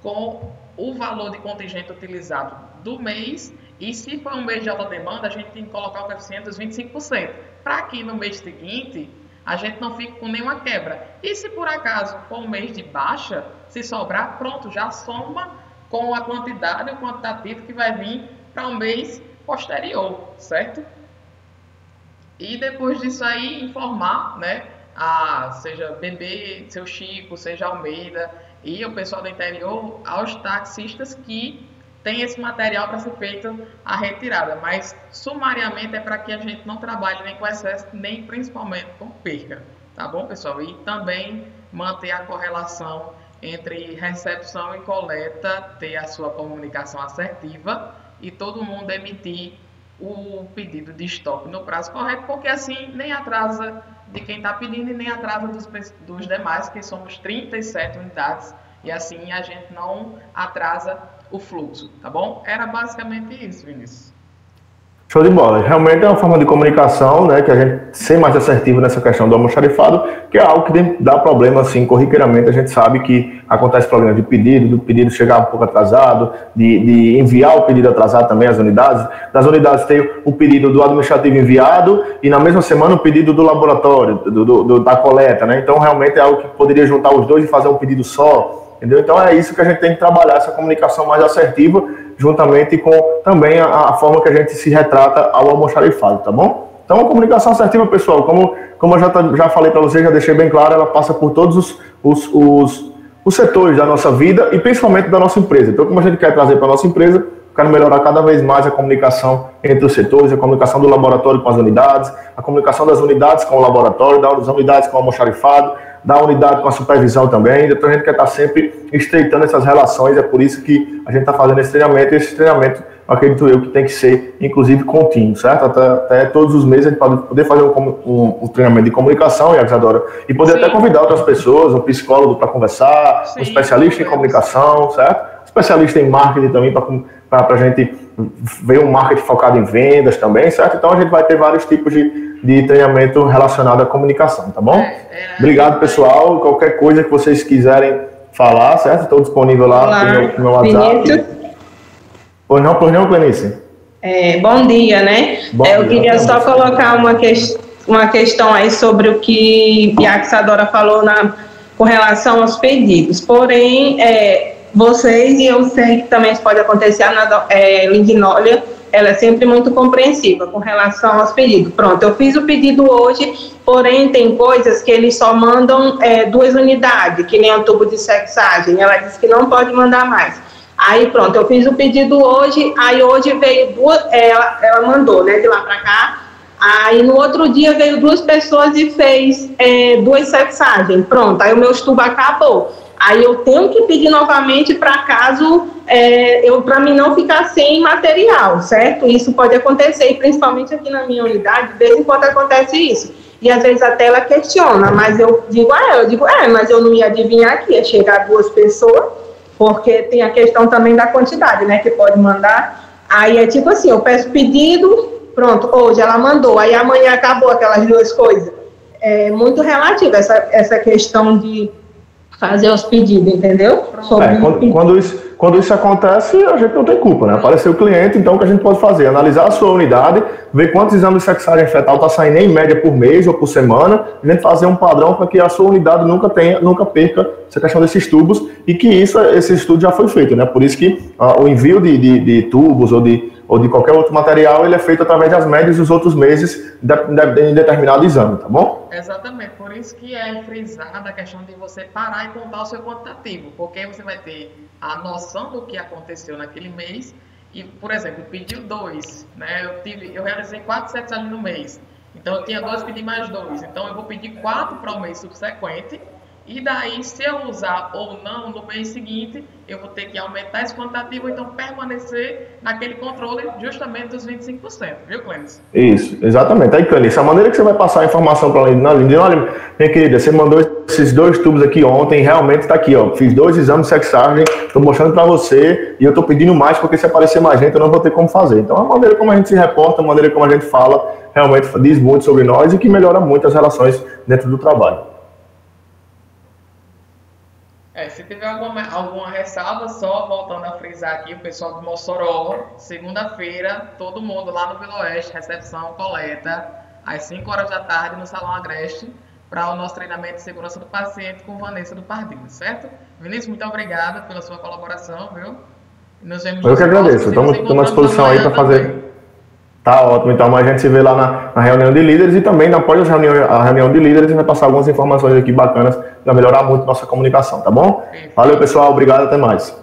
com o valor de contingente utilizado do mês, e se for um mês de alta demanda, a gente tem que colocar o coeficiente dos 25%, para que no mês seguinte a gente não fique com nenhuma quebra. E se por acaso for um mês de baixa, se sobrar, pronto, já soma com a quantidade, o quantitativo que vai vir para um mês posterior, certo? E depois disso aí, informar, né, seja Bebê, seu Chico, seja Almeida e o pessoal do interior, aos taxistas que tem esse material para ser feito a retirada. Mas, sumariamente, é para que a gente não trabalhe nem com excesso, nem principalmente com perca. Tá bom, pessoal? E também manter a correlação entre recepção e coleta, ter a sua comunicação assertiva e todo mundo emitir o pedido de estoque no prazo correto, porque assim nem atrasa de quem está pedindo e nem atrasa dos demais, que somos 37 unidades, e assim a gente não atrasa o fluxo, tá bom? Era basicamente isso, Vinícius. Show de bola. Realmente é uma forma de comunicação, né, que a gente ser mais assertivo nessa questão do almoxarifado, que é algo que dá problema, assim, corriqueiramente. A gente sabe que acontece problema de pedido, do pedido chegar um pouco atrasado, de enviar o pedido atrasado também às unidades. Das unidades tem o pedido do administrativo enviado e na mesma semana o pedido do laboratório, da coleta, né? Então realmente é algo que poderia juntar os dois e fazer um pedido só, entendeu? Então é isso que a gente tem que trabalhar, essa comunicação mais assertiva, juntamente com também a forma que a gente se retrata ao almoxarifado, tá bom? Então a comunicação assertiva, pessoal, como eu já falei para vocês, já deixei bem claro, ela passa por todos os setores da nossa vida e principalmente da nossa empresa. Então, como a gente quer trazer para a nossa empresa, quero melhorar cada vez mais a comunicação entre os setores, a comunicação do laboratório com as unidades, a comunicação das unidades com o laboratório, das unidades com o almoxarifado, da unidade com a supervisão também. Então a gente quer estar sempre estreitando essas relações, é por isso que a gente está fazendo esse treinamento, e esse treinamento, acredito eu, que tem que ser, inclusive, contínuo, certo? Até todos os meses a gente pode poder fazer um treinamento de comunicação, Isadora, e poder Sim. até convidar outras pessoas, um psicólogo para conversar, Sim, um especialista em comunicação, certo? Especialista em marketing também, para a gente ver um marketing focado em vendas também, certo? Então a gente vai ter vários tipos de treinamento relacionado à comunicação, tá bom? Obrigado, pessoal. Qualquer coisa que vocês quiserem falar, certo? Estou disponível lá no meu WhatsApp. Pois não, Clenice? Bom dia, né? Bom dia, eu queria só colocar uma questão aí sobre o que a Isadora falou com relação aos pedidos. Porém, vocês, e eu sei que também isso pode acontecer, a Lignólia, ela é sempre muito compreensiva com relação aos pedidos. Pronto, eu fiz o pedido hoje, porém tem coisas que eles só mandam 2 unidades, que nem o tubo de sexagem. Ela disse que não pode mandar mais. Aí pronto, eu fiz o pedido hoje, aí hoje veio 2, ela mandou, né, de lá para cá. Aí no outro dia veio 2 pessoas e fez 2 sexagens. Pronto, aí o meu tubo acabou. Aí eu tenho que pedir novamente para caso, para mim não ficar sem material, certo? Isso pode acontecer, e principalmente aqui na minha unidade, de vez em quando acontece isso. E às vezes até ela questiona, mas eu digo mas eu não ia adivinhar que ia chegar 2 pessoas, porque tem a questão também da quantidade, né, que pode mandar. Aí é tipo assim, eu peço pedido, pronto, hoje ela mandou, aí amanhã acabou aquelas 2 coisas. É muito relativo essa questão de fazer os pedidos, entendeu? Quando isso acontece, a gente não tem culpa, né? Apareceu o cliente, então o que a gente pode fazer? Analisar a sua unidade, ver quantos exames de sexagem fetal está saindo em média por mês ou por semana, a gente fazer um padrão para que a sua unidade nunca perca essa questão desses tubos, e que esse estudo já foi feito, né? Por isso que o envio de tubos ou de qualquer outro material, ele é feito através das médias dos outros meses em determinado exame, tá bom? Exatamente, por isso que é frisada a questão de você parar e contar o seu quantitativo, porque aí você vai ter a noção do que aconteceu naquele mês. E, por exemplo, pediu 2, né? Eu realizei 4 sexagens no mês, então eu tinha 2, pedi mais 2, então eu vou pedir 4 para o mês subsequente. E daí, se eu usar ou não no mês seguinte, eu vou ter que aumentar esse quantitativo, ou então permanecer naquele controle justamente dos 25%, viu, Clênis? Isso, exatamente. Aí, Clênis, a maneira que você vai passar a informação para a Lindy, olha, minha querida, você mandou esses 2 tubos aqui ontem, realmente está aqui, ó, fiz 2 exames de sexagem, estou mostrando para você, e eu estou pedindo mais, porque se aparecer mais gente, eu não vou ter como fazer. Então, a maneira como a gente se reporta, a maneira como a gente fala, realmente diz muito sobre nós e que melhora muito as relações dentro do trabalho. Se tiver alguma ressalva, só voltando a frisar aqui, o pessoal do Mossoró, segunda-feira, todo mundo lá no Vila Oeste, recepção, coleta, às 5 horas da tarde no Salão Agreste, para o nosso treinamento de segurança do paciente com Vanessa do Pardinho, certo? Vinícius, muito obrigado pela sua colaboração, viu? Nos vemos. Eu que agradeço, estamos à disposição aí para fazer. Tá ótimo, então a gente se vê lá na reunião de líderes, e também após a reunião de líderes a gente vai passar algumas informações aqui bacanas para melhorar muito nossa comunicação, tá bom? Valeu, pessoal, obrigado, até mais.